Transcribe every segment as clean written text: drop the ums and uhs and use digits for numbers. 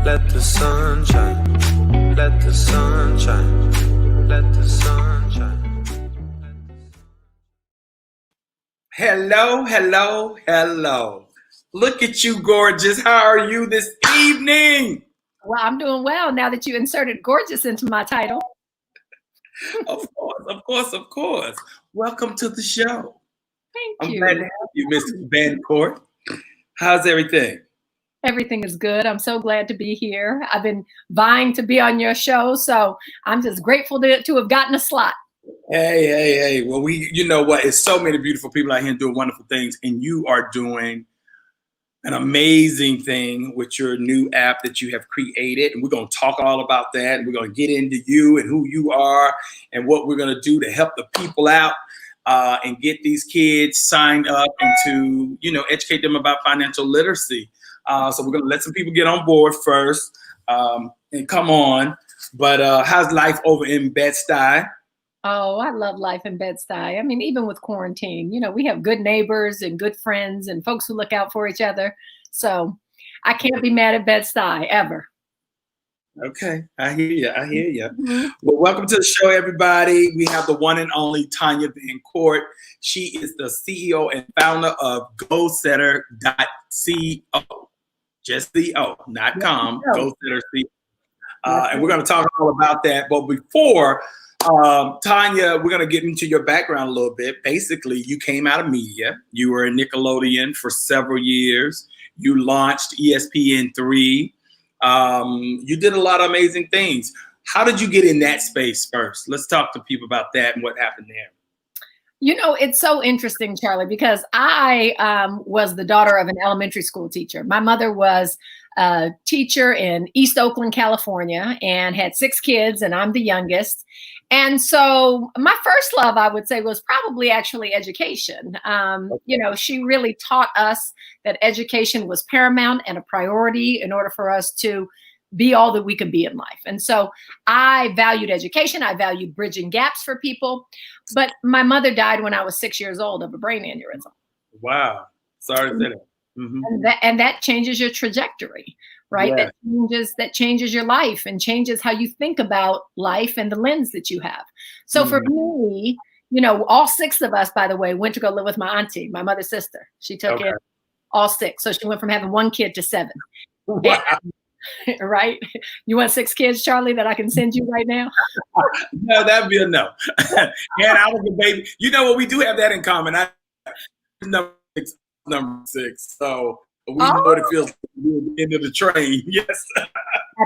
Let the sun shine. Let the sun shine. Let the sun shine. Hello, hello, hello. Look at you, gorgeous. How are you this evening? Well, I'm doing well now that you inserted gorgeous into my title. Of course, of course, of course. Welcome to the show. Thank you. I'm glad to have you, Miss Van Court. How's everything? Everything is good. I'm so glad to be here. I've been vying to be on your show, so I'm just grateful to have gotten a slot. Hey. Well, you know what? It's so many beautiful people out here doing wonderful things, and you are doing an amazing thing with your new app that you have created. And we're going to talk all about that. And we're going to get into you and who you are and what we're going to do to help the people out and get these kids signed up and to, educate them about financial literacy. So we're going to let some people get on board first and come on. But how's life over in Bed-Stuy? Oh, I love life in Bed-Stuy. I mean, even with quarantine, we have good neighbors and good friends and folks who look out for each other. So I can't be mad at Bed-Stuy ever. Okay, I hear you. Mm-hmm. Well, welcome to the show, everybody. We have the one and only Tanya Van Court. She is the CEO and founder of Goalsetter.co. Just CO, not com. Goalsetter. And we're going to talk all about that. But before, Tanya, we're going to get into your background a little bit. Basically, you came out of media. You were in Nickelodeon for several years. You launched ESPN3. You did a lot of amazing things. How did you get in that space first? Let's talk to people about that and what happened there. It's so interesting, Charlie, because I was the daughter of an elementary school teacher. My mother was a teacher in East Oakland, California, and had 6 kids, and I'm the youngest. And so my first love, I would say, was probably actually education. She really taught us that education was paramount and a priority in order for us to be all that we could be in life. And so I valued education. I valued bridging gaps for people. But my mother died when I was 6 years old of a brain aneurysm. Wow. Sorry to say that. Mm-hmm. And that changes your trajectory, right? Yeah. That changes your life and changes how you think about life and the lens that you have. So for me, all 6 of us, by the way, went to go live with my auntie, my mother's sister. She took in all 6. So she went from having 1 kid to 7. Wow. Right? You want 6 kids, Charlie, that I can send you right now? No, that'd be a no. And I was a baby. You know what? We do have that in common. I number 6. So we know what it feels like to be at the end of the train. Yes. At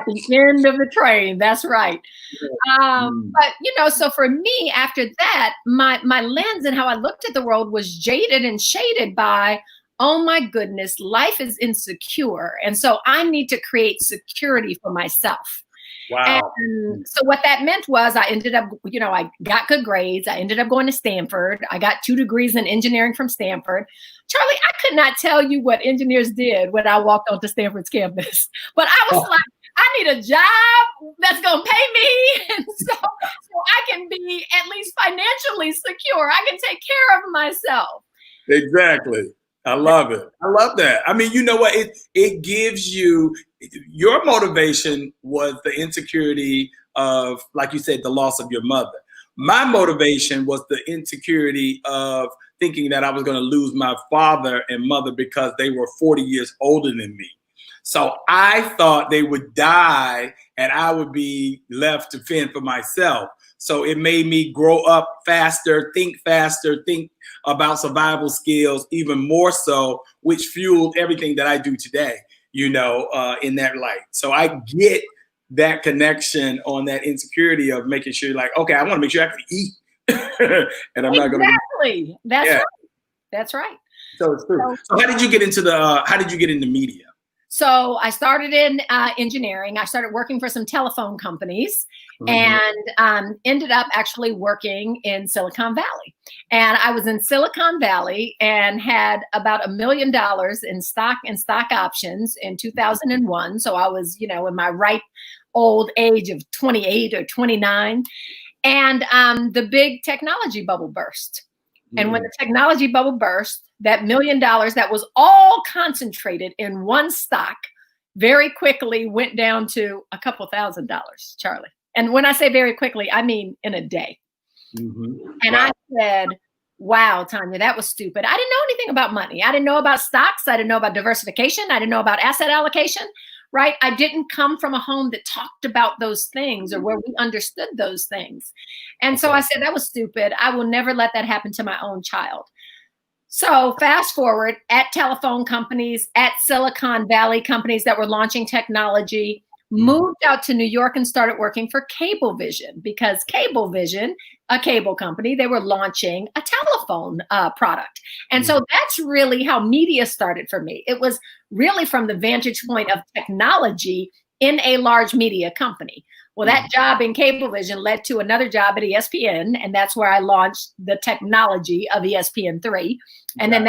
the end of the train. That's right. But, so for me, after that, my lens and how I looked at the world was jaded and shaded by, oh my goodness, life is insecure. And so I need to create security for myself. Wow. And so what that meant was I ended up, I got good grades. I ended up going to Stanford. I got 2 degrees in engineering from Stanford. Charlie, I could not tell you what engineers did when I walked onto Stanford's campus, but I was like, I need a job that's going to pay me. And so I can be at least financially secure. I can take care of myself. Exactly. I love it. I love that. I mean, you know what? It gives you, your motivation was the insecurity of, like you said, the loss of your mother. My motivation was the insecurity of thinking that I was going to lose my father and mother because they were 40 years older than me. So I thought they would die and I would be left to fend for myself. So it made me grow up faster, think about survival skills even more so, which fueled everything that I do today, in that light. So I get that connection on that insecurity of making sure like, okay, I want to make sure I can eat. And I'm not going to. Exactly. That's right. So it's true. So how did you get into media? So I started in engineering. I started working for some telephone companies and ended up actually working in Silicon Valley. And I was in Silicon Valley and had about $1 million in stock and stock options in 2001. So I was, in my ripe old age of 28 or 29. And the big technology bubble burst. And when the technology bubble burst, that $1 million that was all concentrated in one stock very quickly went down to a couple $1,000s, Charlie. And when I say very quickly, I mean in a day. Mm-hmm. And Wow. I said, wow, Tanya, that was stupid. I didn't know anything about money. I didn't know about stocks. I didn't know about diversification. I didn't know about asset allocation, right? I didn't come from a home that talked about those things or where we understood those things. And so I said, that was stupid. I will never let that happen to my own child. So fast forward, at telephone companies, at Silicon Valley companies that were launching technology, moved out to New York and started working for Cablevision, because Cablevision, a cable company, they were launching a telephone product. And so that's really how media started for me. It was really from the vantage point of technology in a large media company. Well, that job in Cablevision led to another job at ESPN, and that's where I launched the technology of ESPN3. And then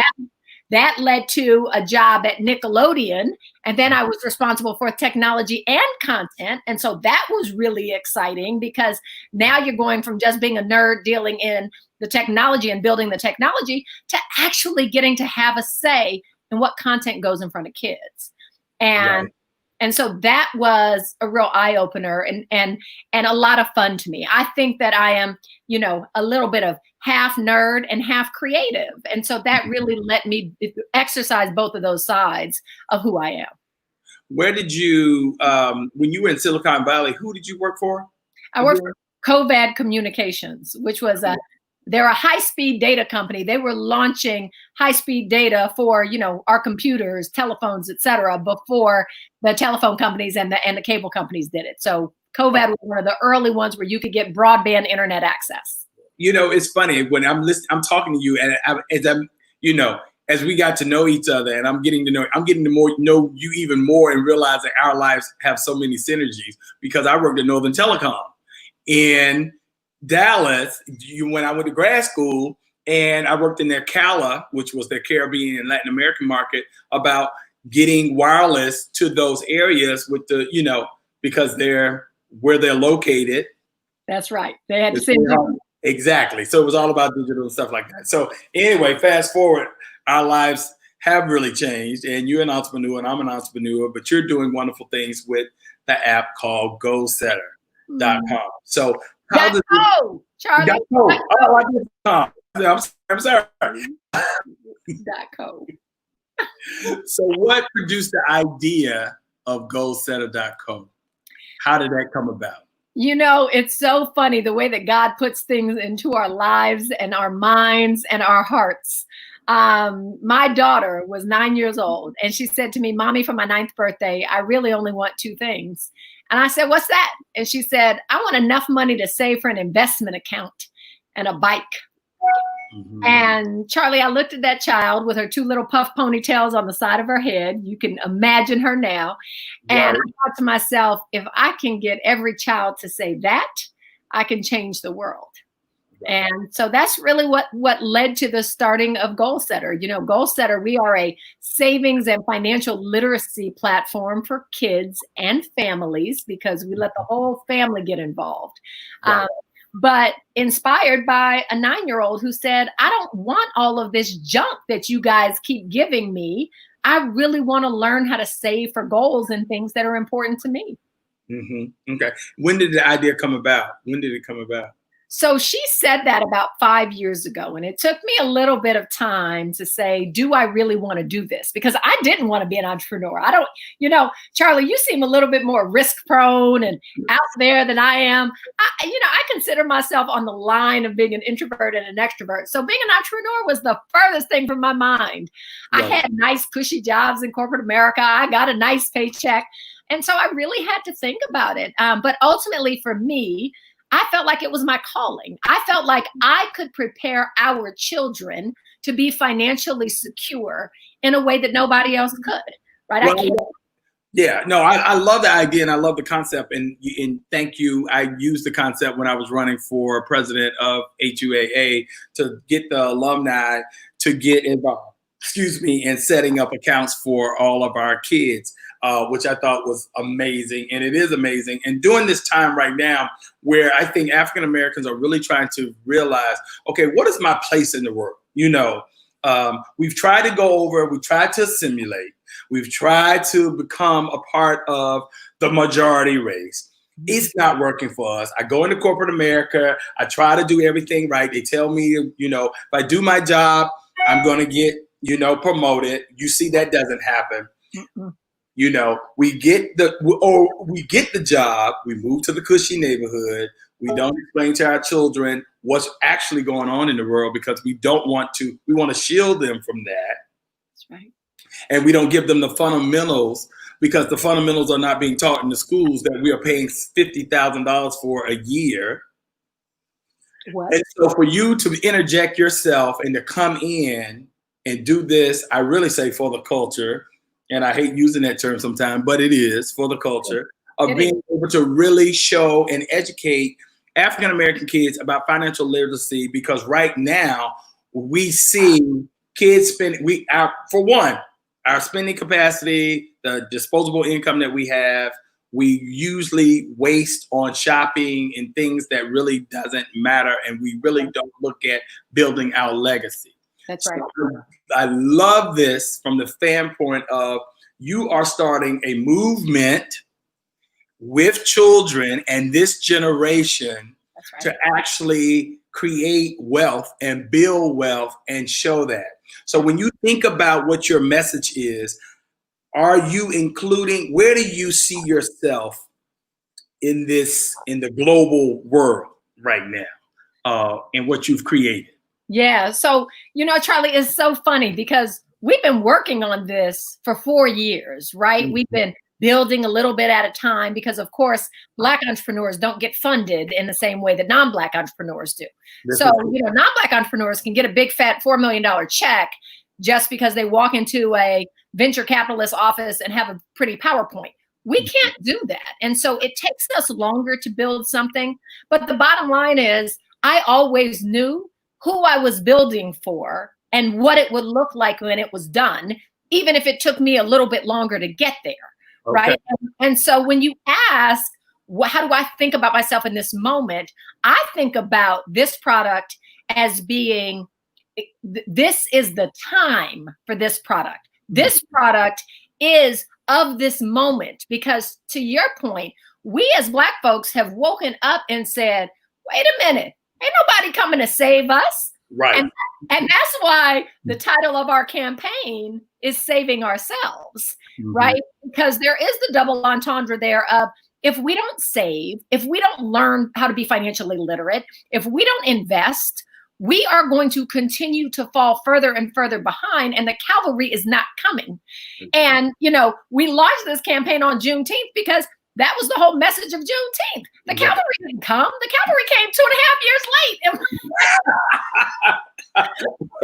that led to a job at Nickelodeon, and then I was responsible for technology and content. And so that was really exciting, because now you're going from just being a nerd dealing in the technology and building the technology to actually getting to have a say in what content goes in front of kids. And so that was a real eye-opener and a lot of fun to me. I think that I am, a little bit of half nerd and half creative. And so that really let me exercise both of those sides of who I am. Where did you, when you were in Silicon Valley, who did you work for? I worked for Covad Communications, which was they're a high-speed data company. They were launching high-speed data for, our computers, telephones, et cetera, before the telephone companies and the cable companies did it. So Covad was one of the early ones where you could get broadband internet access. It's funny when I'm talking to you, and as we got to know each other, and I'm getting to know you even more, and realize that our lives have so many synergies, because I worked at Northern Telecom in Dallas when I went to grad school, and I worked in their CALA, which was their Caribbean and Latin American market, about getting wireless to those areas with because they're where they're located. That's right. They had to send you. Exactly. So it was all about digital and stuff like that. So anyway, fast forward, our lives have really changed, and you're an entrepreneur and I'm an entrepreneur, but you're doing wonderful things with the app called Goalsetter.com. So Charlie. I'm sorry. .co. So what produced the idea of Goalsetter.co? How did that come about? It's so funny the way that God puts things into our lives and our minds and our hearts. My daughter was 9 years old, and she said to me, Mommy, for my 9th birthday, I really only want 2 things. And I said, what's that? And she said, I want enough money to save for an investment account and a bike. Mm-hmm. And Charlie, I looked at that child with her 2 little puff ponytails on the side of her head. You can imagine her now. And I thought to myself, if I can get every child to say that, I can change the world. And so that's really what led to the starting of Goalsetter. Goalsetter, we are a savings and financial literacy platform for kids and families, because we let the whole family get involved. Right. But inspired by a 9-year-old who said, I don't want all of this junk that you guys keep giving me. I really want to learn how to save for goals and things that are important to me. Mm-hmm. Okay. When did the idea come about? When did it come about? So she said that about 5 years ago, and it took me a little bit of time to say, do I really want to do this? Because I didn't want to be an entrepreneur. I don't, Charlie, you seem a little bit more risk prone and out there than I am. I consider myself on the line of being an introvert and an extrovert. So being an entrepreneur was the furthest thing from my mind. Right. I had nice cushy jobs in corporate America. I got a nice paycheck. And so I really had to think about it. But ultimately for me, I felt like it was my calling. I felt like I could prepare our children to be financially secure in a way that nobody else could, right? I love the idea and I love the concept. And thank you. I used the concept when I was running for president of HUAA to get the alumni to get involved, in setting up accounts for all of our kids. Which I thought was amazing, and it is amazing. And during this time right now, where I think African Americans are really trying to realize, okay, what is my place in the world? We've tried to go over, we tried to assimilate, We've tried to become a part of the majority race. It's not working for us. I go into corporate America. I try to do everything right. They tell me, if I do my job, I'm going to get, promoted. You see, that doesn't happen. We get the job. We move to the cushy neighborhood. We don't explain to our children what's actually going on in the world because we want to shield them from that. That's right. And we don't give them the fundamentals because the fundamentals are not being taught in the schools that we are paying $50,000 for a year. What? And so for you to interject yourself and to come in and do this, I really say for the culture, and I hate using that term sometimes, but it is for the culture of being able to really show and educate African-American kids about financial literacy, because right now we see kids our spending capacity, the disposable income that we have, we usually waste on shopping and things that really doesn't matter, and we really don't look at building our legacy. That's right. So I love this from the standpoint of you are starting a movement with children and this generation to actually create wealth and build wealth and show that. So when you think about what your message is, are you including, where do you see yourself in the global world right now, in what you've created? Yeah. So, Charlie, it's so funny because we've been working on this for 4 years, right? Mm-hmm. We've been building a little bit at a time because, of course, Black entrepreneurs don't get funded in the same way that non-Black entrepreneurs do. So, non-Black entrepreneurs can get a big fat $4 million check just because they walk into a venture capitalist office and have a pretty PowerPoint. We can't do that. And so it takes us longer to build something. But the bottom line is I always knew who I was building for and what it would look like when it was done, even if it took me a little bit longer to get there. Okay. Right. And so when you ask, how do I think about myself in this moment? I think about this product as being, this is the time for this product. This product is of this moment, because to your point, we as Black folks have woken up and said, wait a minute, ain't nobody coming to save us. Right. And that's why the title of our campaign is Saving Ourselves, right? Because there is the double entendre there of, if we don't save, if we don't learn how to be financially literate, if we don't invest, we are going to continue to fall further and further behind, and the cavalry is not coming. And, we launched this campaign on Juneteenth because that was the whole message of Juneteenth. The cavalry didn't come. The cavalry came 2.5 years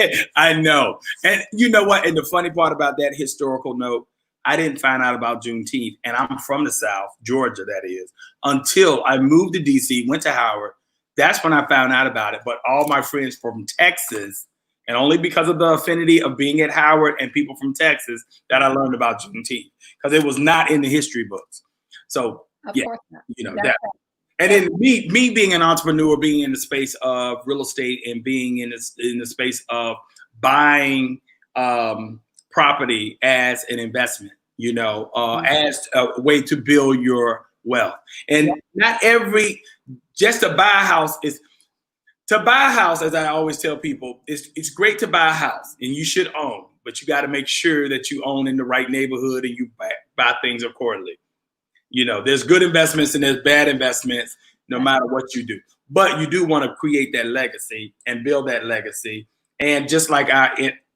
late. I know. And you know what? And the funny part about that historical note, I didn't find out about Juneteenth, and I'm from the South, Georgia, that is, until I moved to DC, went to Howard. That's when I found out about it. But all my friends from Texas, and only because of the affinity of being at Howard and people from Texas, that I learned about Juneteenth, because it was not in the history books. So, of course not. That. And then me being an entrepreneur, being in the space of real estate and being in the space of buying property as an investment, as a way to build your wealth. And not just to buy a house to buy a house, as I always tell people, it's great to buy a house and you should own, but you got to make sure that you own in the right neighborhood and you buy things accordingly. There's good investments and there's bad investments, no matter what you do. But you do want to create that legacy and build that legacy. And just like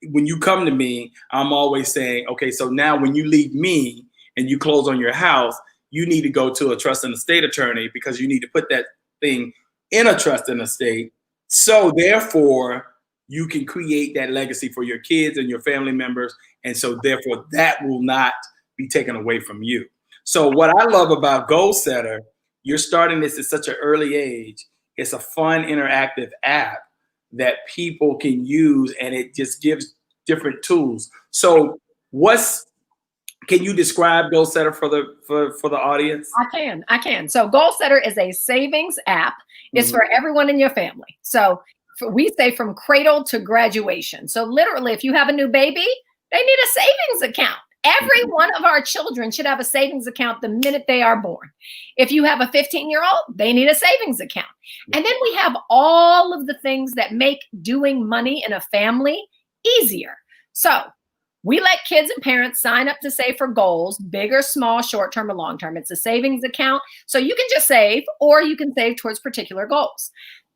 when you come to me, I'm always saying, okay, so now when you leave me and you close on your house, you need to go to a trust and estate attorney, because you need to put that thing in a trust and estate. So therefore, you can create that legacy for your kids and your family members. And so therefore, that will not be taken away from you. So what I love about Goalsetter, you're starting this at such an early age. It's a fun, interactive app that people can use, and it just gives different tools. So can you describe Goalsetter for the audience? I can. So Goalsetter is a savings app. It's for everyone in your family. So we say from cradle to graduation. So literally, if you have a new baby, they need a savings account. Every one of our children should have a savings account the minute they are born. If you have a 15-year-old, they need a savings account. And then we have all of the things that make doing money in a family easier. So we let kids and parents sign up to save for goals, big or small, short-term or long-term. It's a savings account. So you can just save, or you can save towards particular goals.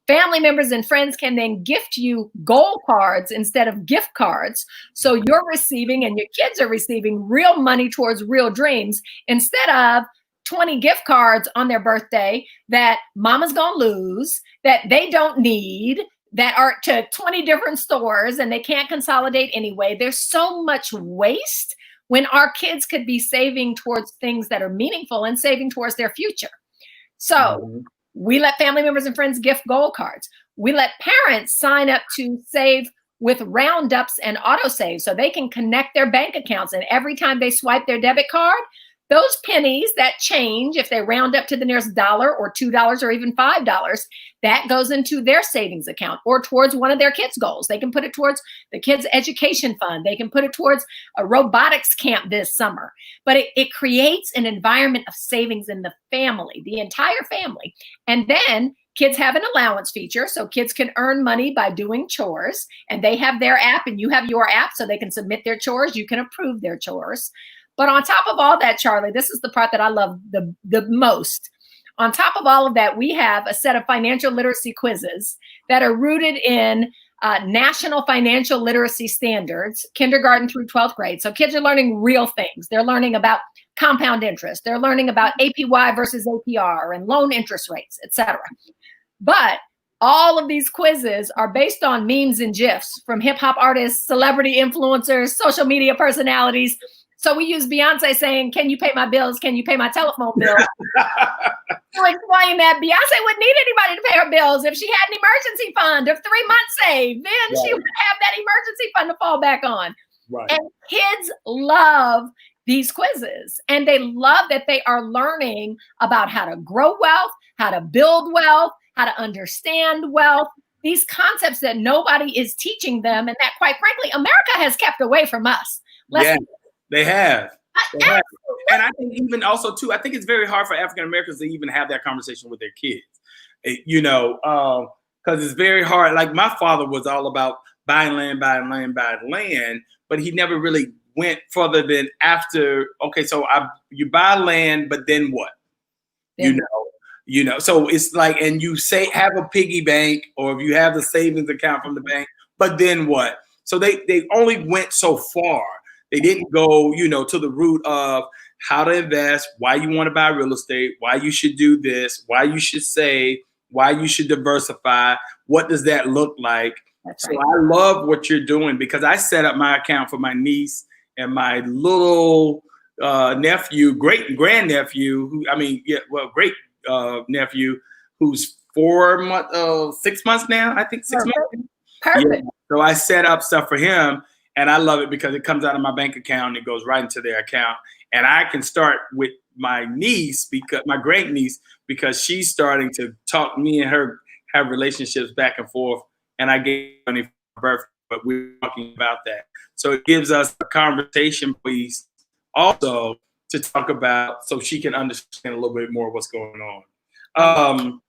Family members and friends can then gift you goal cards instead of gift cards. So you're receiving and your kids are receiving real money towards real dreams instead of 20 gift cards on their birthday that mama's going to lose, that they don't need, that are to 20 different stores and they can't consolidate anyway. There's so much waste when our kids could be saving towards things that are meaningful and saving towards their future. So we let family members and friends gift goal cards. We let parents sign up to save with roundups and autosave so they can connect their bank accounts. And every time they swipe their debit card, those pennies that change, if they round up to the nearest $1 or $2 or even $5, that goes into their savings account or towards one of their kids' goals. They can put it towards the kids' education fund. They can put it towards a robotics camp this summer. But it creates an environment of savings in the family, the entire family. And then kids have an allowance feature, so kids can earn money by doing chores. And they have their app and you have your app, so they can submit their chores. You can approve their chores. But on top of all that, Charlie, this is the part that I love the most. On top of all of that, we have a set of financial literacy quizzes that are rooted in national financial literacy standards, kindergarten through 12th grade. So kids are learning real things. They're learning about compound interest. They're learning about APY versus APR and loan interest rates, etc. But all of these quizzes are based on memes and GIFs from hip hop artists, celebrity influencers, social media personalities. So we use Beyonce saying, "Can you pay my bills? Can you pay my telephone bill?" To explain that Beyonce wouldn't need anybody to pay her bills. If she had an emergency fund of 3 months saved, then she would have that emergency fund to fall back on. Right. And kids love these quizzes. And they love that they are learning about how to grow wealth, how to build wealth, how to understand wealth, these concepts that nobody is teaching them. And that, quite frankly, America has kept away from us. They have. And I think even also too, I think it's very hard for African Americans to even have that conversation with their kids, you know, because it's very hard. Like my father was all about buying land, but he never really went further than after. Okay, so you buy land, but then what? Yeah. You know. So it's like, and you say have a piggy bank, or if you have the savings account from the bank, but then what? So they only went so far. They didn't go, you know, to the root of how to invest, why you want to buy real estate, why you should do this, why you should save, why you should diversify. What does that look like? That's right. So I love what you're doing, because I set up my account for my niece and my little nephew, great grandnephew, great nephew, who's 6 months now. I think 6 months. Perfect. Yeah. So I set up stuff for him. And I love it because it comes out of my bank account and it goes right into their account. And I can start with my niece, my great niece, because she's starting to talk. Me and her have relationships back and forth. And I gave money for her birthday, but we're talking about that. So it gives us a conversation piece also to talk about, so she can understand a little bit more what's going on.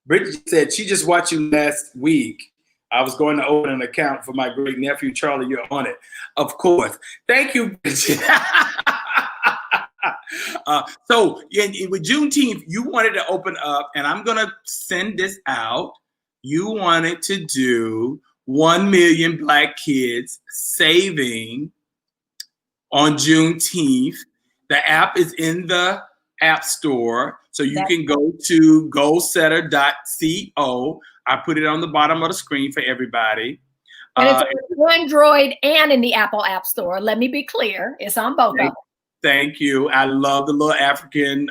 Bridget said she just watched you last week. I was going to open an account for my great nephew, Charlie. You're on it. Of course. Thank you, Bridget. So with Juneteenth, you wanted to open up, and I'm going to send this out. You wanted to do 1 million Black kids saving on Juneteenth. The app is in the App Store, so you can go to goalsetter.co. I put it on the bottom of the screen for everybody. And it's on Android and in the Apple App Store. Let me be clear. It's on both of them. Thank you. I love the little African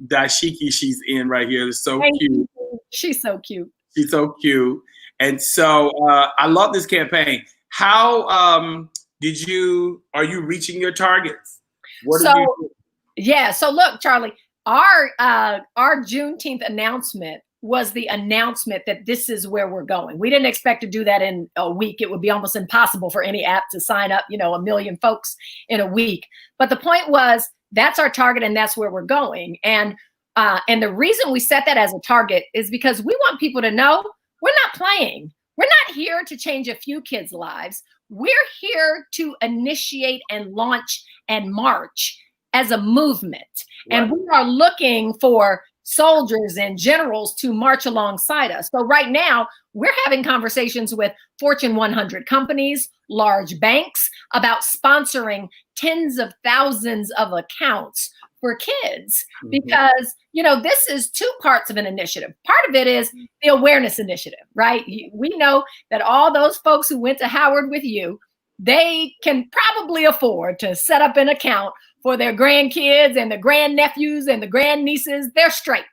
dashiki she's in right here. It's so cute. She's so cute. She's so cute. And so I love this campaign. How are you reaching your targets? What are you doing? Yeah. So look, Charlie, our Juneteenth announcement was the announcement that this is where we're going. We didn't expect to do that in a week. It would be almost impossible for any app to sign up, 1 million folks in a week. But the point was, that's our target and that's where we're going. And the reason we set that as a target is because we want people to know we're not playing. We're not here to change a few kids' lives. We're here to initiate and launch and march as a movement. Right. And we are looking for soldiers and generals to march alongside us. So right now, we're having conversations with Fortune 100 companies, large banks, about sponsoring tens of thousands of accounts for kids, because, this is two parts of an initiative. Part of it is the awareness initiative, right? We know that all those folks who went to Howard with you, they can probably afford to set up an account for their grandkids and the grandnephews and the grandnieces. They're straight,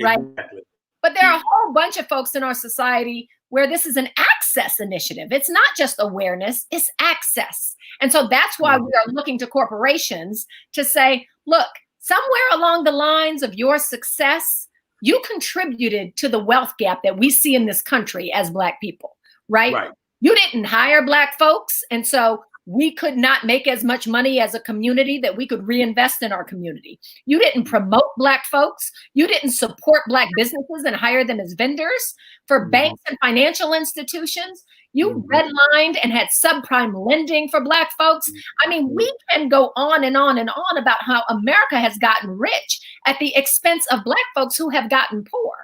right? Exactly. But there are a whole bunch of folks in our society where this is an access initiative. It's not just awareness, it's access. And so that's why we are looking to corporations to say, look, somewhere along the lines of your success, you contributed to the wealth gap that we see in this country as Black people, right? You didn't hire Black folks. And so we could not make as much money as a community that we could reinvest in our community. You didn't promote Black folks. You didn't support Black businesses and hire them as vendors for banks and financial institutions. You redlined and had subprime lending for Black folks. I mean, we can go on and on and on about how America has gotten rich at the expense of Black folks who have gotten poor.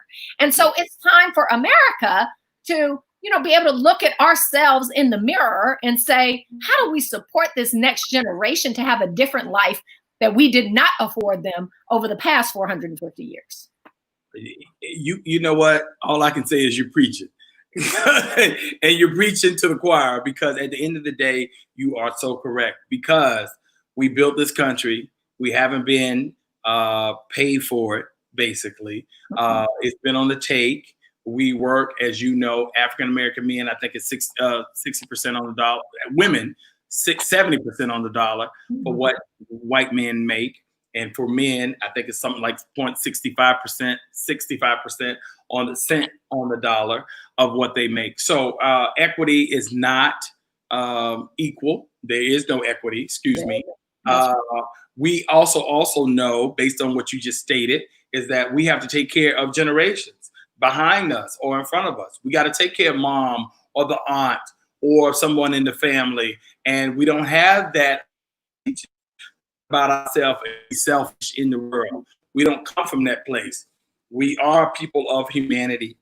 And so it's time for America to be able to look at ourselves in the mirror and say, how do we support this next generation to have a different life that we did not afford them over the past 450 years? You know what? All I can say is you're preaching. And you're preaching to the choir, because at the end of the day, you are so correct. Because we built this country. We haven't been paid for it, basically. It's been on the take. We work, as you know, African-American men, I think it's 60% on the dollar. Women, 70% on the dollar for what white men make. And for men, I think it's something like 0.65%, 65% on the cent on the dollar of what they make. So equity is not equal. There is no equity, excuse me. We also know, based on what you just stated, is that we have to take care of generations behind us or in front of us. We got to take care of mom or the aunt or someone in the family. And we don't have that about ourselves and be selfish in the world. We don't come from that place. We are people of humanity.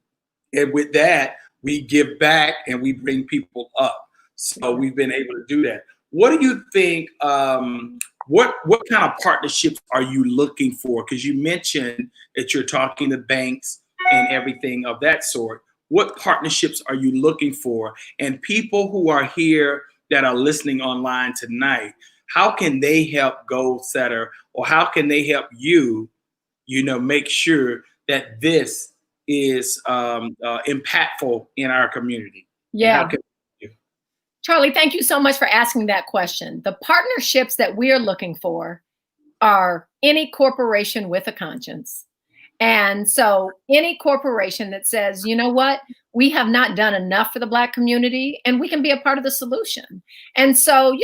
And with that, we give back and we bring people up. So we've been able to do that. What do you think, what kind of partnerships are you looking for? Because you mentioned that you're talking to banks and everything of that sort. What partnerships are you looking for? And people who are here that are listening online tonight, how can they help Goalsetter, or how can they help you, make sure that this is impactful in our community? Yeah. Charlie, thank you so much for asking that question. The partnerships that we're looking for are any corporation with a conscience. And so any corporation that says, you know what, we have not done enough for the Black community and we can be a part of the solution. And so,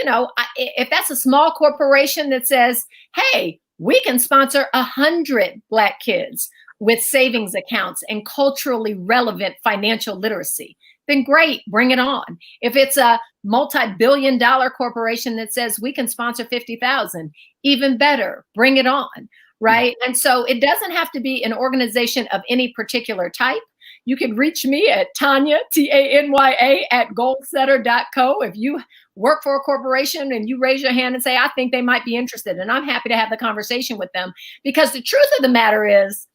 if that's a small corporation that says, hey, we can sponsor 100 Black kids with savings accounts and culturally relevant financial literacy, then great, bring it on. If it's a multi-billion-dollar corporation that says we can sponsor 50,000, even better, bring it on. Right. And so it doesn't have to be an organization of any particular type. You can reach me at Tanya, Tanya, at goalsetter.co. If you work for a corporation and you raise your hand and say, I think they might be interested, and I'm happy to have the conversation with them, because the truth of the matter is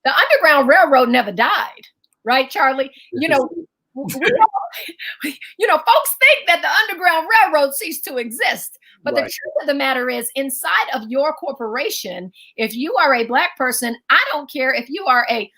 the Underground Railroad never died. Right, Charlie? Folks think that the Underground Railroad ceased to exist. But the truth of the matter is, inside of your corporation, if you are a Black person, I don't care if you are a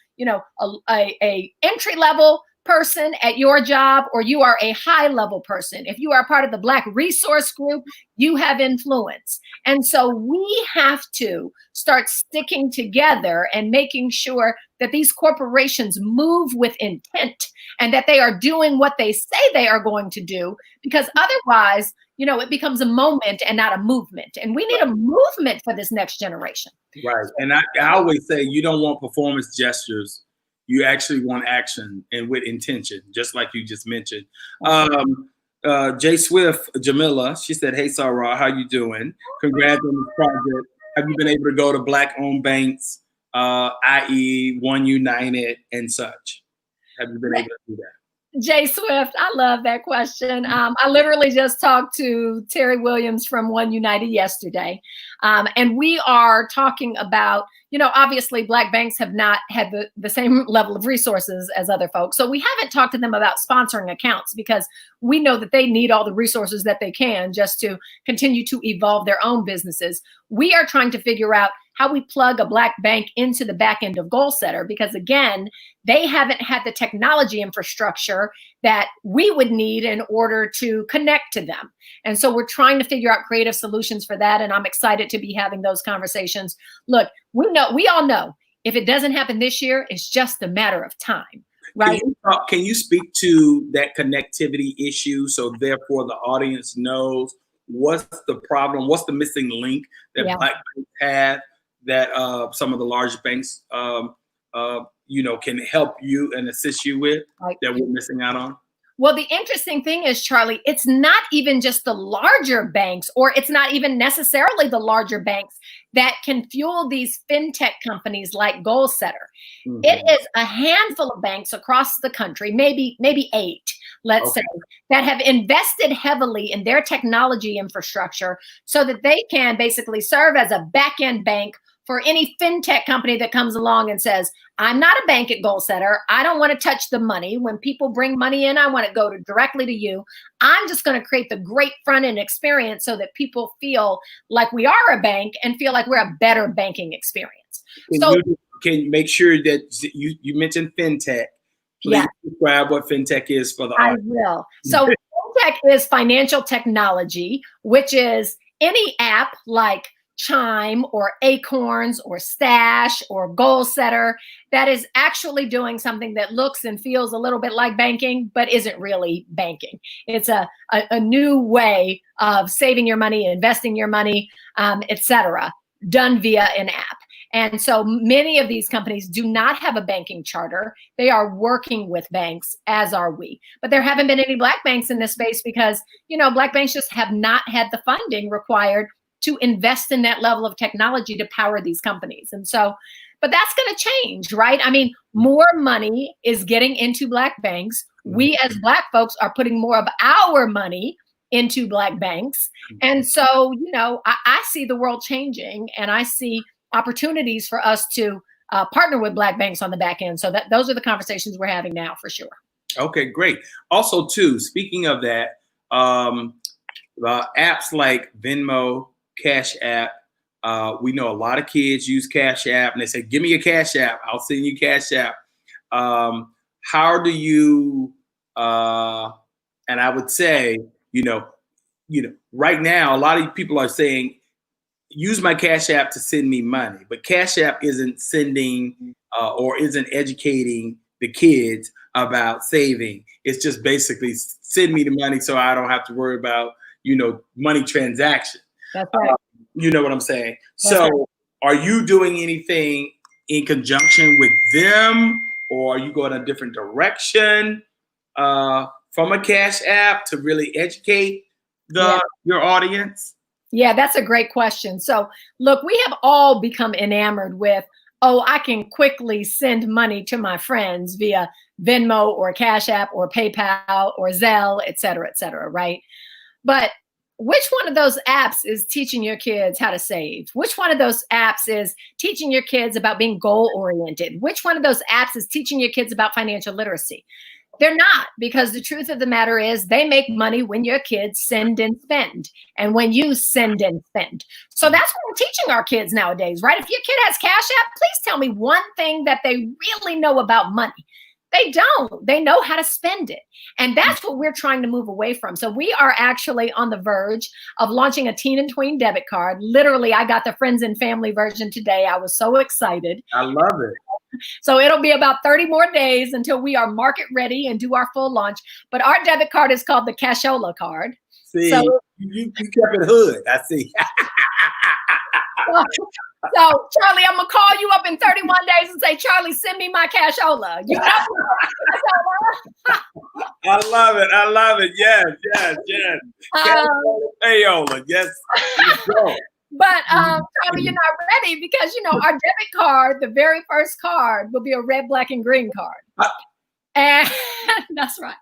entry level person at your job, or you are a high level person. If you are part of the Black resource group, you have influence. And so we have to start sticking together and making sure that these corporations move with intent and that they are doing what they say they are going to do, because otherwise, it becomes a moment and not a movement. And we need a movement for this next generation. Right. And I always say, you don't want performance gestures. You actually want action and with intention, just like you just mentioned. J Swift, Jamila, she said, "Hey, Sarah, how you doing? Congrats on this project. Have you been able to go to Black-owned banks, i.e. One United and such? Have you been able to do that?" Jay Swift, I love that question. I literally just talked to Terry Williams from One United yesterday. And we are talking about, obviously Black banks have not had the same level of resources as other folks. So we haven't talked to them about sponsoring accounts, because we know that they need all the resources that they can just to continue to evolve their own businesses. We are trying to figure out how we plug a Black bank into the back end of Goalsetter, because again, they haven't had the technology infrastructure that we would need in order to connect to them. And so we're trying to figure out creative solutions for that. And I'm excited to be having those conversations. Look, we all know if it doesn't happen this year, it's just a matter of time, right? Can you speak to that connectivity issue, so therefore the audience knows what's the problem, what's the missing link that Black banks have that some of the large banks, can help you and assist you with, that we're missing out on? Well, the interesting thing is, Charlie, it's not even just the larger banks, or it's not even necessarily the larger banks that can fuel these fintech companies like Goalsetter. Mm-hmm. It is a handful of banks across the country, maybe 8, let's say, that have invested heavily in their technology infrastructure so that they can basically serve as a back-end bank for any fintech company that comes along and says, "I'm not a bank at Goalsetter. I don't want to touch the money. When people bring money in, I want it to go directly to you. I'm just going to create the great front-end experience so that people feel like we are a bank and feel like we're a better banking experience." Can you make sure that you mentioned fintech? Please describe what fintech is for the audience. I will. So fintech is financial technology, which is any app like Chime or Acorns or Stash or Goalsetter that is actually doing something that looks and feels a little bit like banking, but isn't really banking. It's a new way of saving your money, investing your money, etc., done via an app. And so many of these companies do not have a banking charter. They are working with banks, as are we. But there haven't been any Black banks in this space because, Black banks just have not had the funding required to invest in that level of technology to power these companies. And so, but that's going to change, right? I mean, more money is getting into Black banks. We as Black folks are putting more of our money into Black banks. And so, I see the world changing, and I see opportunities for us to partner with Black banks on the back end. So those are the conversations we're having now, for sure. Okay, great. Also, too, speaking of that, apps like Venmo, Cash App. We know a lot of kids use Cash App, and they say, "Give me your Cash App. I'll send you Cash App." How do you? And I would say, right now, a lot of people are saying, "Use my Cash App to send me money," but Cash App isn't sending or isn't educating the kids about saving. It's just basically send me the money so I don't have to worry about money transaction. That's right. You know what I'm saying? That's so right. Are you doing anything in conjunction with them, or are you going a different direction from a Cash App to really educate your audience? Yeah, that's a great question. So look, we have all become enamored with, I can quickly send money to my friends via Venmo or Cash App or PayPal or Zelle, et cetera, right? But which one of those apps is teaching your kids how to save? Which one of those apps is teaching your kids about being goal-oriented? Which one of those apps is teaching your kids about financial literacy? They're not, because the truth of the matter is they make money when your kids send and spend, and when you send and spend. So that's what we're teaching our kids nowadays, right? If your kid has Cash App, please tell me one thing that they really know about money. They don't. They know how to spend it. And that's what we're trying to move away from. So we are actually on the verge of launching a teen and tween debit card. Literally, I got the friends and family version today. I was so excited. I love it. So it'll be about 30 more days until we are market ready and do our full launch. But our debit card is called the Cashola card. See, so, you kept it hood. I see. So, Charlie, I'm going to call you up in 31 days and say, Charlie, send me my cashola. You know? I love it. I love it. Yes. Payola. Yes. Let's go. But, Charlie, you're not ready because, our debit card, the very first card, will be a red, black, and green card. And that's right.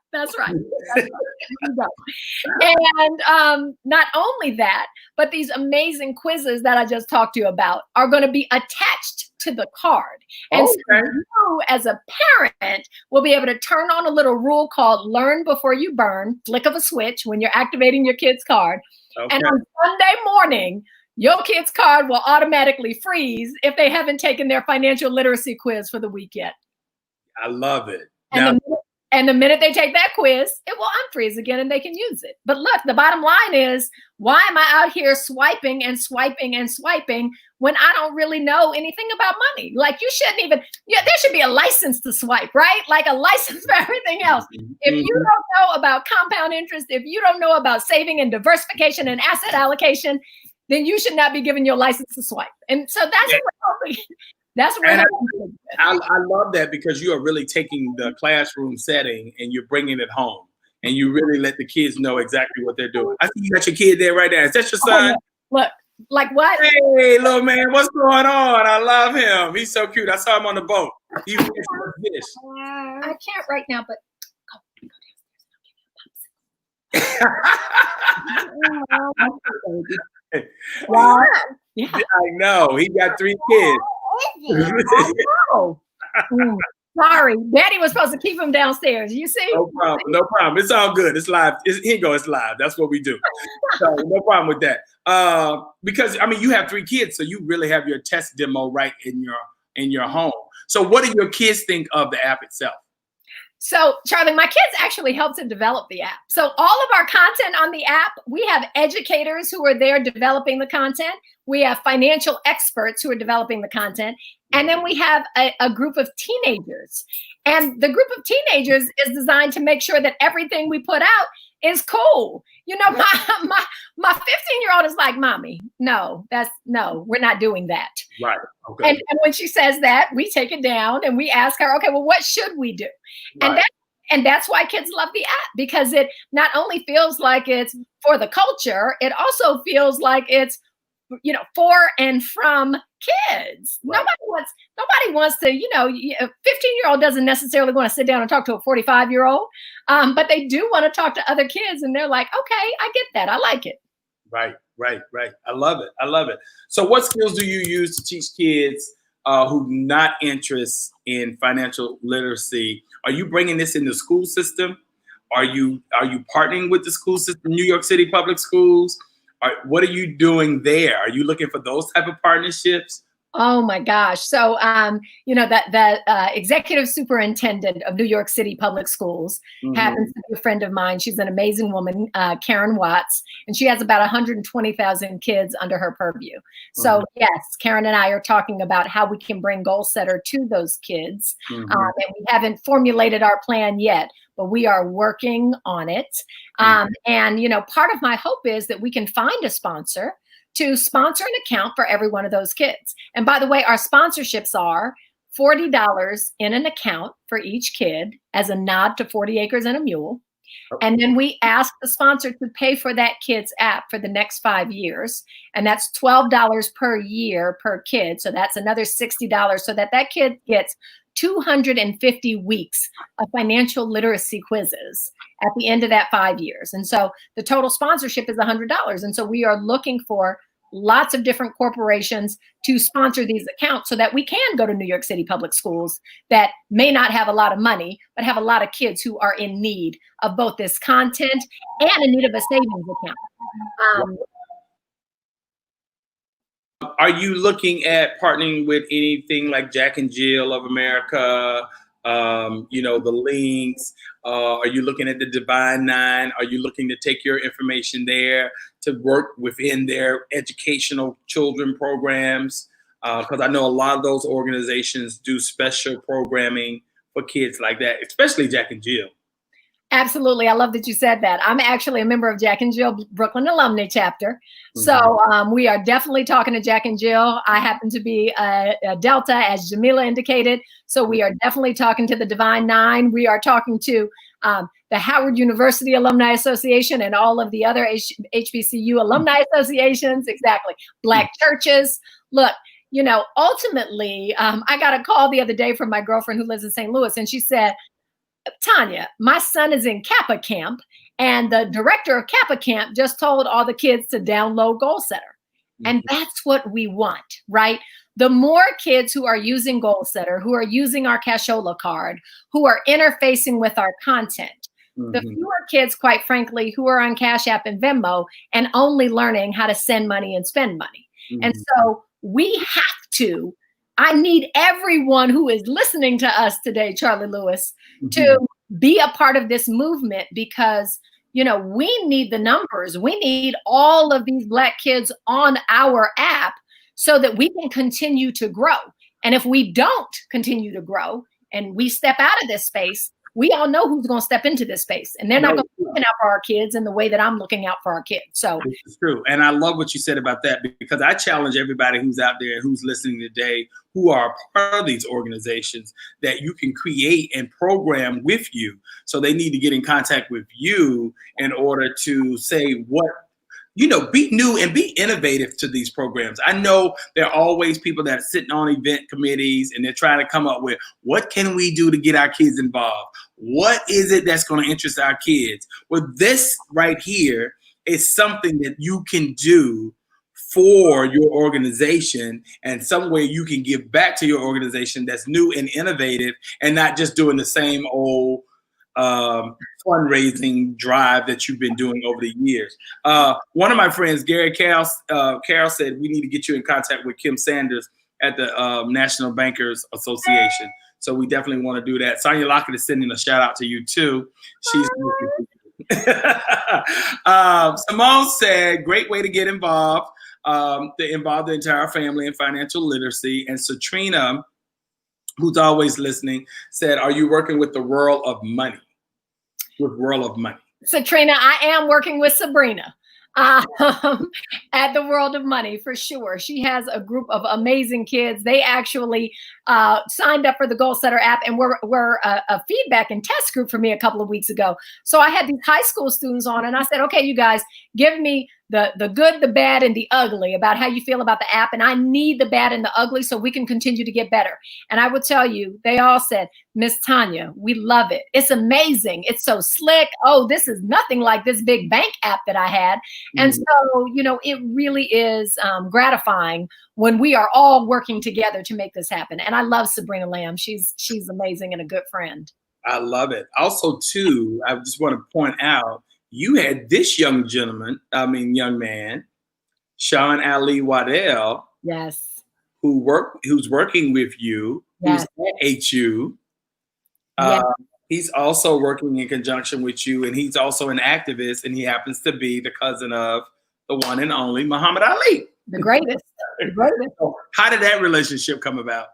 And not only that, but these amazing quizzes that I just talked to you about are going to be attached to the card. And so you, as a parent, will be able to turn on a little rule called Learn Before You Burn, flick of a switch when you're activating your kid's card. Okay. And on Sunday morning, your kid's card will automatically freeze if they haven't taken their financial literacy quiz for the week yet. I love it. And the minute they take that quiz, it will unfreeze again and they can use it. But look, the bottom line is, why am I out here swiping and swiping and swiping when I don't really know anything about money? Like, you shouldn't even, there should be a license to swipe, right? Like a license for everything else. If you don't know about compound interest, if you don't know about saving and diversification and asset allocation, then you should not be given your license to swipe. And so that's what I love that, because you are really taking the classroom setting and you're bringing it home, and you really let the kids know exactly what they're doing. I see you got your kid there right there. Is that your son? Look, like what? Hey, little man, what's going on? I love him. He's so cute. I saw him on the boat. He was fish. I can't right now, but wow. Yeah. I know. He got 3 kids. Sorry, Daddy was supposed to keep him downstairs. You see? No problem. It's all good. It's live. Here you go. It's live. That's what we do. So no problem with that. Because you have 3 kids, so you really have your test demo right in your home. So what do your kids think of the app itself? So, Charlie, my kids actually helped to develop the app. So all of our content on the app, we have educators who are there developing the content. We have financial experts who are developing the content. And then we have a group of teenagers. And the group of teenagers is designed to make sure that everything we put out is cool. My 15-year-old is like, Mommy, no, we're not doing that. Right. Okay. And when she says that, we take it down and we ask her, okay, well, what should we do? Right. And that's why kids love the app, because it not only feels like it's for the culture, it also feels like it's, for and from kids. Right. Nobody wants to, a 15-year-old doesn't necessarily want to sit down and talk to a 45-year-old, but they do want to talk to other kids, and they're like, okay, I get that. I like it. Right. I love it. So what skills do you use to teach kids who not interested in financial literacy? Are you bringing this in the school system? Are you partnering with the school system, New York City public schools? What are you doing there? Are you looking for those type of partnerships? Oh my gosh. So, the executive superintendent of New York City Public Schools happens to be a friend of mine. She's an amazing woman, Karen Watts, and she has about 120,000 kids under her purview. So yes, Karen and I are talking about how we can bring Goalsetter to those kids. And we haven't formulated our plan yet, but we are working on it. And, part of my hope is that we can find a sponsor to sponsor an account for every one of those kids. And by the way, our sponsorships are $40 in an account for each kid as a nod to 40 Acres and a Mule. And then we ask the sponsor to pay for that kid's app for the next 5 years. And that's $12 per year per kid. So that's another $60 so that kid gets 250 weeks of financial literacy quizzes at the end of that 5 years. And so the total sponsorship is $100. And so we are looking for lots of different corporations to sponsor these accounts so that we can go to New York City public schools that may not have a lot of money, but have a lot of kids who are in need of both this content and in need of a savings account. Are you looking at partnering with anything like Jack and Jill of America, the links? Are you looking at the Divine Nine? Are you looking to take your information there to work within their educational children programs? Because I know a lot of those organizations do special programming for kids like that, especially Jack and Jill. Absolutely. I love that you said that. I'm actually a member of Jack and Jill Brooklyn Alumni Chapter. So we are definitely talking to Jack and Jill. I happen to be a Delta, as Jamila indicated. So we are definitely talking to the Divine Nine. We are talking to the Howard University Alumni Association and all of the other HBCU alumni associations. Exactly. Black churches. Look, ultimately, I got a call the other day from my girlfriend who lives in St. Louis, and she said, Tanya, my son is in Kappa Camp, and the director of Kappa Camp just told all the kids to download Goalsetter. And that's what we want, right? The more kids who are using Goalsetter, who are using our cashola card, who are interfacing with our content, the fewer kids, quite frankly, who are on Cash App and Venmo and only learning how to send money and spend money. And so we have to, I need everyone who is listening to us today, Charlie Lewis, to be a part of this movement, because, we need the numbers. We need all of these Black kids on our app so that we can continue to grow. And if we don't continue to grow and we step out of this space, we all know who's going to step into this space, and they're not going to be looking out for our kids in the way that I'm looking out for our kids. So it's true. And I love what you said about that, because I challenge everybody who's out there, who's listening today, who are part of these organizations, that you can create and program with you. So they need to get in contact with you in order to say be new and be innovative to these programs. I know there are always people that are sitting on event committees and they're trying to come up with, what can we do to get our kids involved? What is it that's going to interest our kids? Well, this right here is something that you can do for your organization, and some way you can give back to your organization that's new and innovative, and not just doing the same old fundraising drive that you've been doing over the years. One of my friends, Gary Carroll, said we need to get you in contact with Kim Sanders at the National Bankers Association. So we definitely want to do that. Sonia Lockett is sending a shout out to you too. She's Simone said, great way to get involved. To involve the entire family in financial literacy. And Satrina, who's always listening, said, are you working with the World of Money? With World of Money. Satrina, I am working with Sabrina at the World of Money for sure. She has a group of amazing kids. They actually signed up for the Goalsetter app and were a feedback and test group for me a couple of weeks ago. So I had these high school students on, and I said, okay, you guys, give me the good, the bad, and the ugly about how you feel about the app. And I need the bad and the ugly so we can continue to get better. And I would tell you, they all said, Miss Tanya, we love it. It's amazing. It's so slick. Oh, this is nothing like this big bank app that I had. And so, it really is gratifying when we are all working together to make this happen. And I love Sabrina Lamb. She's amazing and a good friend. I love it. Also, too, I just want to point out, you had this young man, Sean Ali Waddell. Yes. Who's working with you, yes. Who's at HU. Yes. He's also working in conjunction with you, and he's also an activist, and he happens to be the cousin of the one and only Muhammad Ali. The greatest. How did that relationship come about?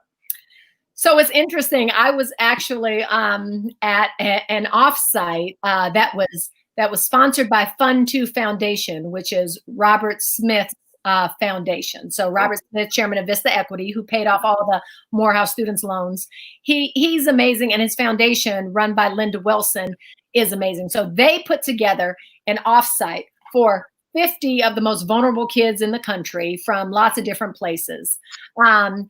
So it's interesting. I was actually at an offsite that was sponsored by Fund 2 Foundation, which is Robert Smith's foundation. So Robert Smith, chairman of Vista Equity, who paid off all the Morehouse students' loans. He's amazing, and his foundation, run by Linda Wilson, is amazing. So they put together an offsite for 50 of the most vulnerable kids in the country from lots of different places. And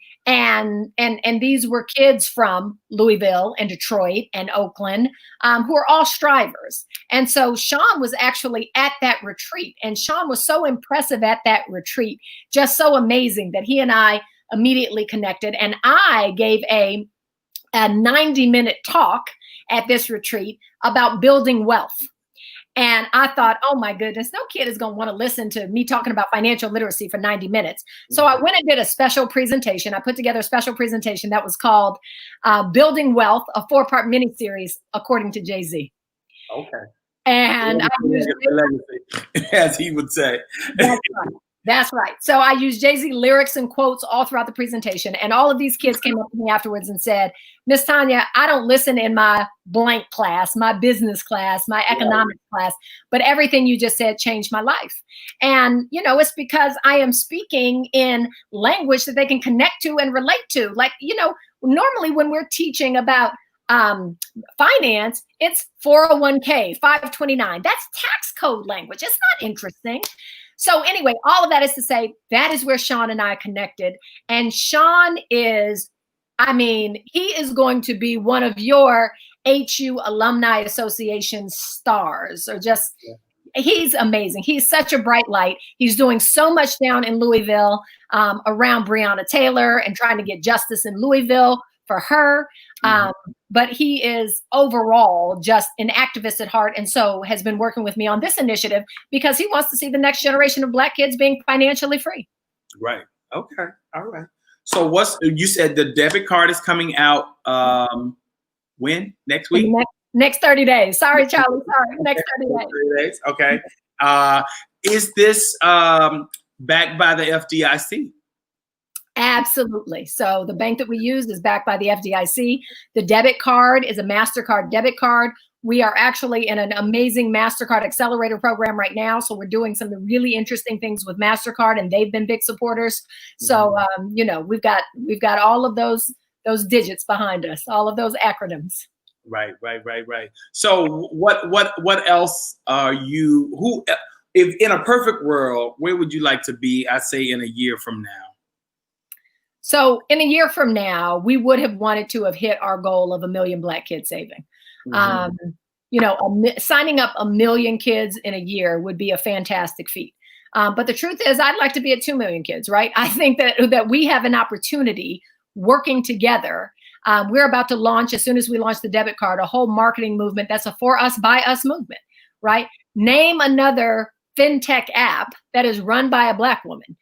these were kids from Louisville and Detroit and Oakland, who are all strivers. And so Sean was actually at that retreat, and Sean was so impressive at that retreat, just so amazing that he and I immediately connected. And I gave a 90-minute talk at this retreat about building wealth. And I thought, oh my goodness, no kid is going to want to listen to me talking about financial literacy for 90 minutes. So I went and did a special presentation. I put together a special presentation that was called Building Wealth, a 4-part miniseries, according to Jay-Z. Okay. And I used as he would say. That's right. That's right. So I used Jay-Z lyrics and quotes all throughout the presentation. And all of these kids came up to me afterwards and said, Miss Tanya, I don't listen in my blank class, my business class, my economics class, but everything you just said changed my life. And, you know, it's because I am speaking in language that they can connect to and relate to. Like, you know, normally when we're teaching about finance, it's 401k, 529. That's tax code language. It's not interesting. So anyway, all of that is to say, that is where Sean and I connected. And Sean is, I mean, he is going to be one of your HU Alumni Association stars, or just, he's amazing. He's such a bright light. He's doing so much down in Louisville around Breonna Taylor and trying to get justice in Louisville for her. But he is overall just an activist at heart, and so has been working with me on this initiative because he wants to see the next generation of Black kids being financially free. Right. Okay. All right. So you said the debit card is coming out when? Next week? Next 30 days. Sorry, Charlie. Sorry. Next 30 days. 30 days. Okay. Is this backed by the FDIC? Absolutely. So the bank that we use is backed by the FDIC. The debit card is a MasterCard debit card. We are actually in an amazing MasterCard accelerator program right now. So we're doing some really interesting things with MasterCard, and they've been big supporters. So, you know, we've got all of those digits behind us, all of those acronyms. Right. So what else are you, if in a perfect world, where would you like to be, I say, in a year from now? So in a year from now, we would have wanted to have hit our goal of 1 million Black kids saving. You know, signing up 1 million kids in a year would be a fantastic feat. But the truth is, I'd like to be at 2 million kids, right? I think that we have an opportunity working together. We're about to launch, as soon as we launch the debit card, a whole marketing movement that's a for us, by us movement, right? Name another fintech app that is run by a Black woman.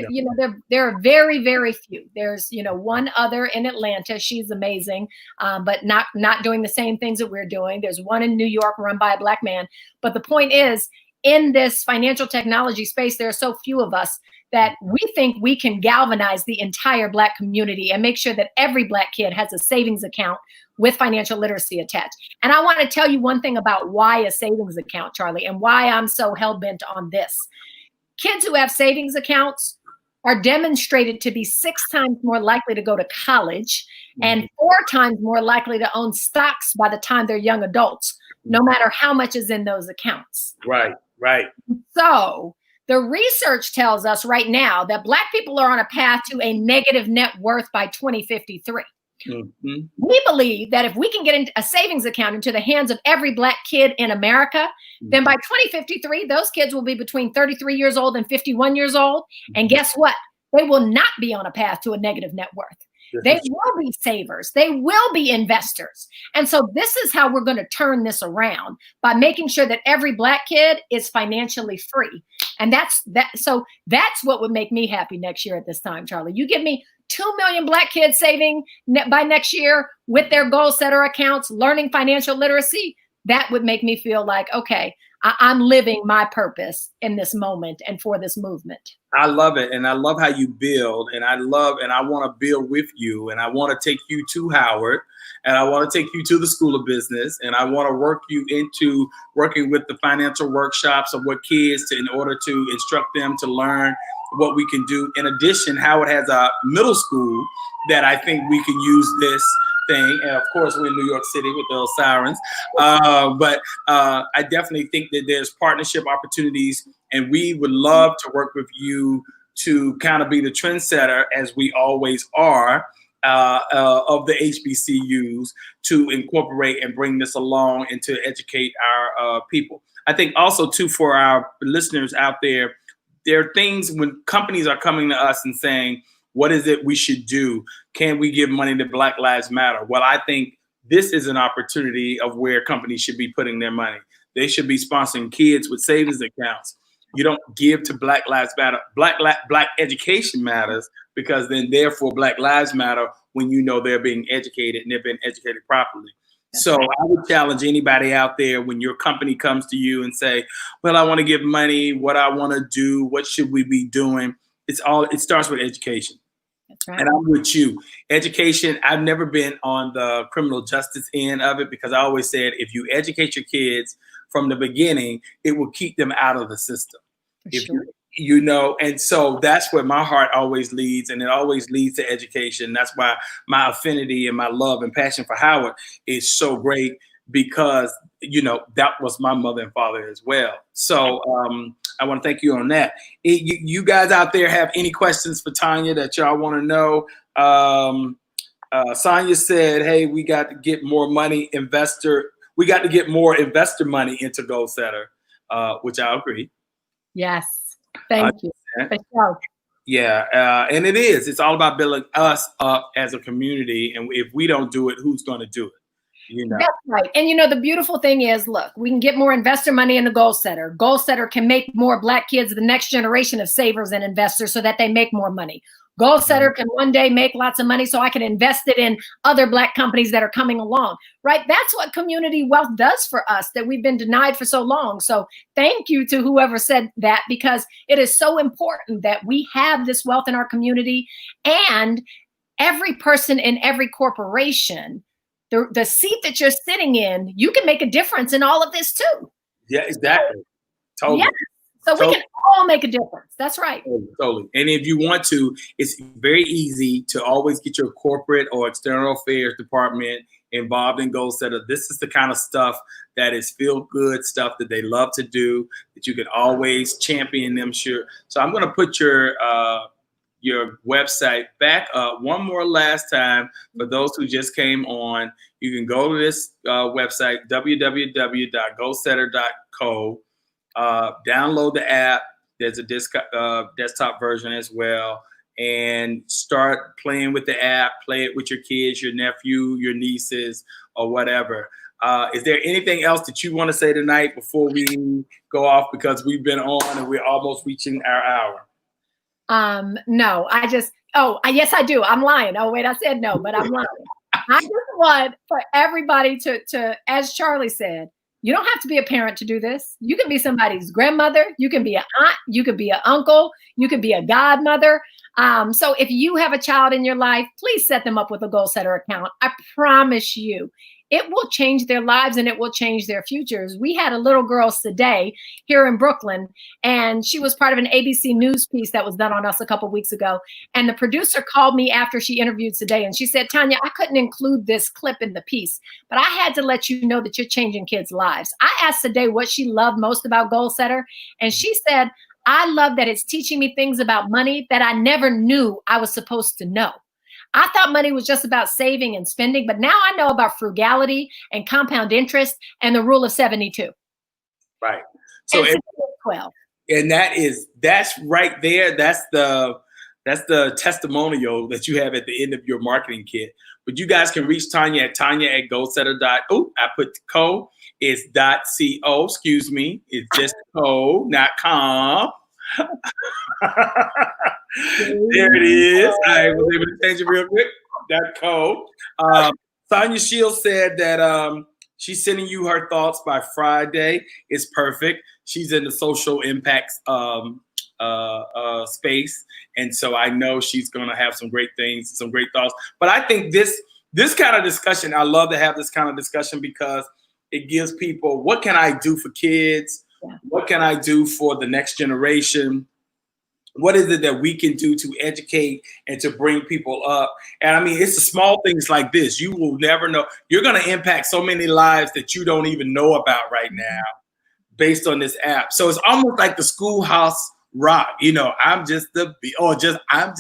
You know, there are very, very few. There's, you know, one other in Atlanta. She's amazing, but not doing the same things that we're doing. There's one in New York run by a Black man. But the point is, in this financial technology space, there are so few of us that we think we can galvanize the entire Black community and make sure that every Black kid has a savings account with financial literacy attached. And I want to tell you one thing about why a savings account, Charlie, and why I'm so hell-bent on this. Kids who have savings accounts are demonstrated to be 6 times more likely to go to college and 4 times more likely to own stocks by the time they're young adults, no matter how much is in those accounts. Right. So the research tells us right now that Black people are on a path to a negative net worth by 2053. We believe that if we can get a savings account into the hands of every Black kid in America, then by 2053, those kids will be between 33 years old and 51 years old. And guess what? They will not be on a path to a negative net worth. They will be savers. They will be investors. And so this is how we're going to turn this around, by making sure that every Black kid is financially free. And so that's what would make me happy next year at this time, Charlie. You give me 2 million Black kids saving by next year with their Goalsetter accounts, learning financial literacy. That would make me feel like, okay, I'm living my purpose in this moment and for this movement. I love it. And I love how you build. And I want to build with you. And I want to take you to Howard. And I want to take you to the School of Business. And I want to work you into working with the financial workshops of what kids in order to instruct them to learn what we can do. In addition, Howard has a middle school that I think we can use this thing. And of course, we're in New York City with those sirens. But I definitely think that there's partnership opportunities, and we would love to work with you to kind of be the trendsetter, as we always are, of the HBCUs, to incorporate and bring this along and to educate our people. I think also too, for our listeners out there, there are things when companies are coming to us and saying, what is it we should do? Can we give money to Black Lives Matter? Well, I think this is an opportunity of where companies should be putting their money. They should be sponsoring kids with savings accounts. You don't give to Black Lives Matter. Black education matters, because then therefore Black Lives Matter when you know they're being educated and they're being educated properly. So I would challenge anybody out there, when your company comes to you and say, well, I want to give money, what I want to do, what should we be doing? It starts with education. That's right. And I'm with you. Education, I've never been on the criminal justice end of it, because I always said, if you educate your kids from the beginning, it will keep them out of the system. You know, and so that's where my heart always leads, and it always leads to education. That's why my affinity and my love and passion for Howard is so great, because, you know, that was my mother and father as well. So I want to thank you on that. You guys out there have any questions for Tanya that y'all want to know? Sonia said, hey, we got to get more investor money into Goalsetter, which I agree. Yes. Thank you. For sure. Yeah. And it's all about building us up as a community. And if we don't do it, who's going to do it? You know? That's right. And you know, the beautiful thing is, look, we can get more investor money into Goalsetter. Goalsetter can make more Black kids the next generation of savers and investors so that they make more money. Goalsetter can one day make lots of money so I can invest it in other Black companies that are coming along, right? That's what community wealth does for us that we've been denied for so long. So thank you to whoever said that, because it is so important that we have this wealth in our community, and every person in every corporation, the seat that you're sitting in, you can make a difference in all of this too. Yeah, exactly. Totally. Yeah. So we can all make a difference. That's right. Totally. And if you want to, it's very easy to always get your corporate or external affairs department involved in Goalsetter. This is the kind of stuff that is feel good stuff that they love to do, that you can always champion them. Sure. So I'm going to put your website back up one more last time for those who just came on. You can go to this website, www.goalsetter.co. Download the app. There's a desktop version as well, and start playing with the app. Play it with your kids, your nephew, your nieces, or whatever. Is there anything else that you want to say tonight before we go off, because we've been on and we're almost reaching our hour? No, yes, I do. I'm lying. Oh, wait, I said no, but I'm lying. I just want for everybody to, as Charlie said, you don't have to be a parent to do this. You can be somebody's grandmother. You can be an aunt. You could be an uncle. You could be a godmother. So if you have a child in your life, please set them up with a Goalsetter account. I promise you, it will change their lives and it will change their futures. We had a little girl today here in Brooklyn, and she was part of an ABC News piece that was done on us a couple of weeks ago. And the producer called me after she interviewed today, and she said, Tanya, I couldn't include this clip in the piece, but I had to let you know that you're changing kids' lives. I asked today what she loved most about Goalsetter, and she said, I love that it's teaching me things about money that I never knew I was supposed to know. I thought money was just about saving and spending, but now I know about frugality and compound interest and the rule of 72. Right. So and 12. And that's right there. That's the testimonial that you have at the end of your marketing kit. But you guys can reach Tanya at Goalsetter. Oh, I put co. It's .co. Excuse me. It's just co, not com. There it is. I was able to change it real quick. .co. Sonia Shields said that she's sending you her thoughts by Friday. It's perfect. She's in the social impacts space, and so I know she's going to have some great things, some great thoughts. But I think this kind of discussion, I love to have this kind of discussion, because it gives people, what can I do for kids? Yeah. What can I do for the next generation? What is it that we can do to educate and to bring people up? And I mean, it's the small things like this. You will never know. You're going to impact so many lives that you don't even know about right now based on this app. So it's almost like the Schoolhouse Rock. You know, I'm just the bill. Just a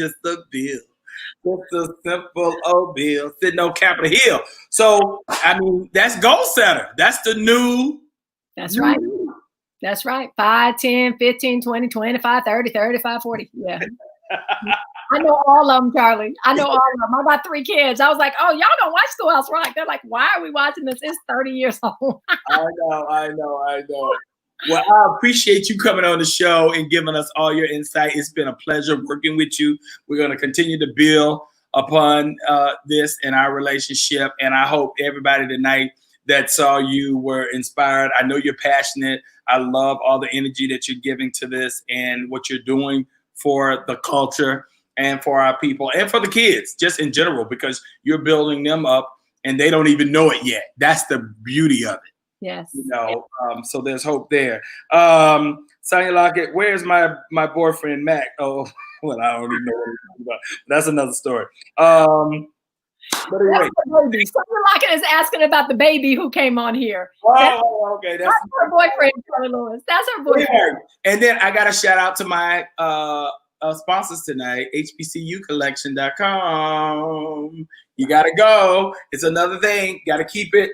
simple old bill sitting on Capitol Hill. So, I mean, that's Goalsetter. That's the new. That's right. That's right. 5, 10, 15, 20, 25, 30, 35, 40. Yeah. I know all of them, Charlie. I know all of them. I got 3 kids. I was like, oh, y'all don't watch Schoolhouse Rock. They're like, why are we watching this? It's 30 years old. I know. Well, I appreciate you coming on the show and giving us all your insight. It's been a pleasure working with you. We're going to continue to build upon this in our relationship. And I hope everybody tonight that saw you were inspired. I know you're passionate. I love all the energy that you're giving to this and what you're doing for the culture and for our people and for the kids, just in general, because you're building them up and they don't even know it yet. That's the beauty of it. Yes. You know, so there's hope there. Tanya Lockett, where's my boyfriend, Mac? Oh, well, I don't even know what he's talking about. That's another story. But anyway. Tanya Lockett is asking about the baby who came on here. Oh, okay. That's her boyfriend, Charlie Lewis. That's her boyfriend. Yeah. And then I got to shout out to my sponsors tonight, hbcucollection.com. You got to go. It's another thing. Got to keep it.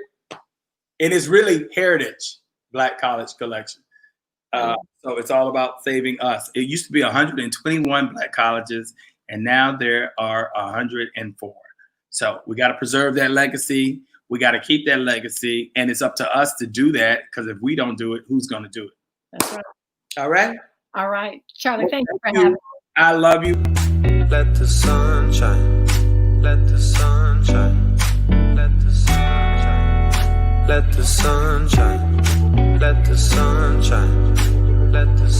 And it's really heritage, Black college collection. So it's all about saving us. It used to be 121 Black colleges, and now there are 104. So we got to preserve that legacy. We got to keep that legacy. And it's up to us to do that, because if we don't do it, who's going to do it? That's right. All right? All right. Charlie, thank you for having me. I love you. Let the sun shine. Let the sun shine. Let the sun shine. Let the sun shine. Let the sun shine. Let the sun